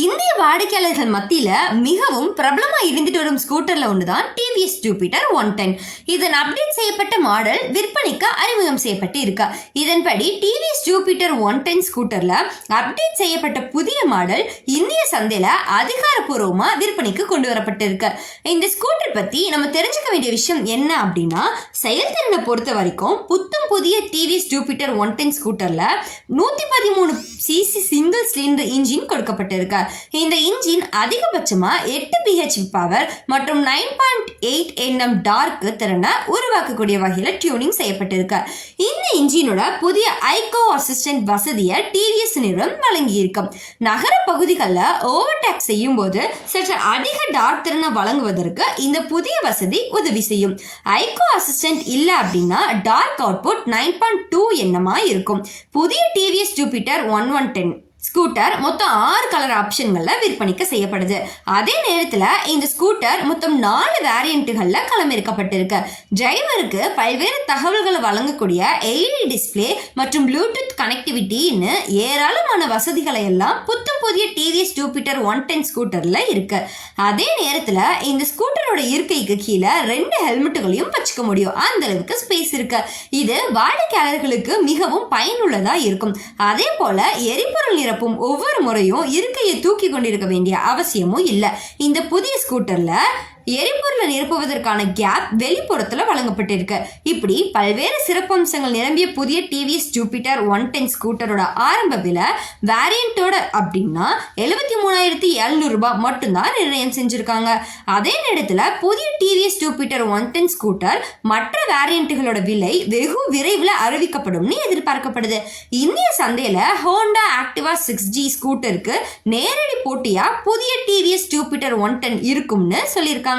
இந்திய வாடிக்கையாளர்கள் மத்தியில மிகவும் பிரபலமா இருந்துட்டு வரும் ஸ்கூட்டர்ல ஒண்ணுதான் டிவிஎஸ் ஜூபிட்டர் 110. இதன் அப்டேட் செய்யப்பட்ட மாடல் விற்பனைக்கு அறிமுகம் செய்யப்பட்டு இருக்கு. இதன்படி டிவிஎஸ் ஜூபிட்டர் 110 ஸ்கூட்டர்ல அப்டேட் செய்யப்பட்ட புதிய மாடல் இந்திய சந்தையில அதிகாரப்பூர்வமா விற்பனைக்கு கொண்டு வரப்பட்டிருக்கு. இந்த ஸ்கூட்டர் பத்தி நம்ம தெரிஞ்சுக்க வேண்டிய விஷயம் என்ன அப்படின்னா, செயல்திறனை பொறுத்த வரைக்கும் புத்தம் புதிய TVS Jupiter 110 ஸ்கூட்டர்ல 113 CC single cylinder engine கொடுக்கப்பட்டிருக்கு. இந்த இன்ஜின் அதிகபட்சமா 8 பிஹெச்பி பவர் மற்றும் 9.8 Nm டார்க் திறனை உருவாக்கக்கூடிய வகையில டியூனிங் செய்யப்பட்டிருக்கு. இந்த இன்ஜினோட புதிய ஐகோ அசிஸ்டன்ட் வசதியை டிவிஎஸ் நிறுவனம் வழங்கி இருக்கும். நகர பகுதிகளில் ஓவர்டேக் செய்யும் போது சற்று அதிக டார்க் திறனை வழங்குவதற்கு இந்த புதிய வசதி உதவி செய்யும். ஐகோ அசிஸ்டன்ட் இல்ல அப்படின்னா டார்க் அவுட்புட் 9.2 Nm இருக்கும். புதிய டிவிஎஸ் ஜூபிட்டர் 110 ஸ்கூட்டர் மொத்தம் 6 கலர் ஆப்ஷன்கள்ல விற்பனைக்கு செய்யப்படுது. அதே நேரத்துல இந்த ஸ்கூட்டர் மொத்தம் 4 வேரியன்ட்டுகள்ல களமிறக்கப்பட்டிருக்கு. டிரைவருக்கு பல்வேறு தகவல்களை வழங்கக்கூடிய எல்இடி டிஸ்பிளே மற்றும் ப்ளூடூத் கனெக்டிவிட்டின்னு ஏராளமான வசதிகளை எல்லாம் புத்தம் புதிய டிவிஎஸ் ஜூபிட்டர் 110 ஸ்கூட்டர்ல இருக்கு. அதே நேரத்துல இந்த ஸ்கூட்டரோட இருக்கைக்கு கீழே 2 ஹெல்மெட்டுகளையும் வச்சுக்க முடியும். அந்த அளவுக்கு ஸ்பேஸ் இருக்கு. இது வாடிக்கையாளர்களுக்கு மிகவும் பயனுள்ளதா இருக்கும். அதே போல எரிபொருள் ஒவ்வொரு முறையும் இருக்கையை தூக்கி கொண்டிருக்க வேண்டிய அவசியமும் இல்லை. இந்த புதிய ஸ்கூட்டர்ல எரிபொருளை நிரப்புவதற்கான கேப் வெளிப்புறத்துல வழங்கப்பட்டிருக்கு. இப்படி பல்வேறு சிறப்பம்சங்கள் நிரம்பிய புதிய டிவிஎஸ் ஜூபிட்டர் 110 ஸ்கூட்டரோட ஆரம்ப விலை வேரியண்டோட அப்படின்னா 73,700 ரூபாய் மட்டும்தான் நிர்ணயம் செஞ்சிருக்காங்க. அதே நேரத்துல புதிய டிவிஎஸ் ஜூபிட்டர் 110 ஸ்கூட்டர் மற்ற வேரியண்ட்டுகளோட விலை வெகு விரைவில் அறிவிக்கப்படும் எதிர்பார்க்கப்படுது. இந்திய சந்தையில ஹோண்டா ஆக்டிவா 6G ஸ்கூட்டருக்கு நேரடி போட்டியா புதிய டிவிஎஸ் ஜூபிட்டர் 110 இருக்கும்னு சொல்லியிருக்காங்க.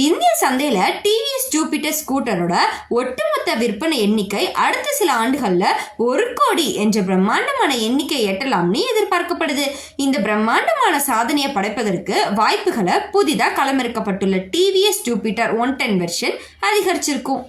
இந்திய சந்தையில டிவிஎஸ் ஜூபிட்டர் ஸ்கூட்டரோட ஒட்டுமொத்த விற்பனை எண்ணிக்கை அடுத்த சில ஆண்டுகள்ல 1 கோடி என்ற பிரம்மாண்டமான எண்ணிக்கை எட்டலாம்னு எதிர்பார்க்கப்படுது. இந்த பிரம்மாண்டமான சாதனையை படைப்பதற்கு வாய்ப்புகளை புதிதாக களமிறக்கப்பட்டுள்ள டிவிஎஸ் ஜூபிட்டர் 110 வெர்ஷன் அதிகரிச்சிருக்கும்.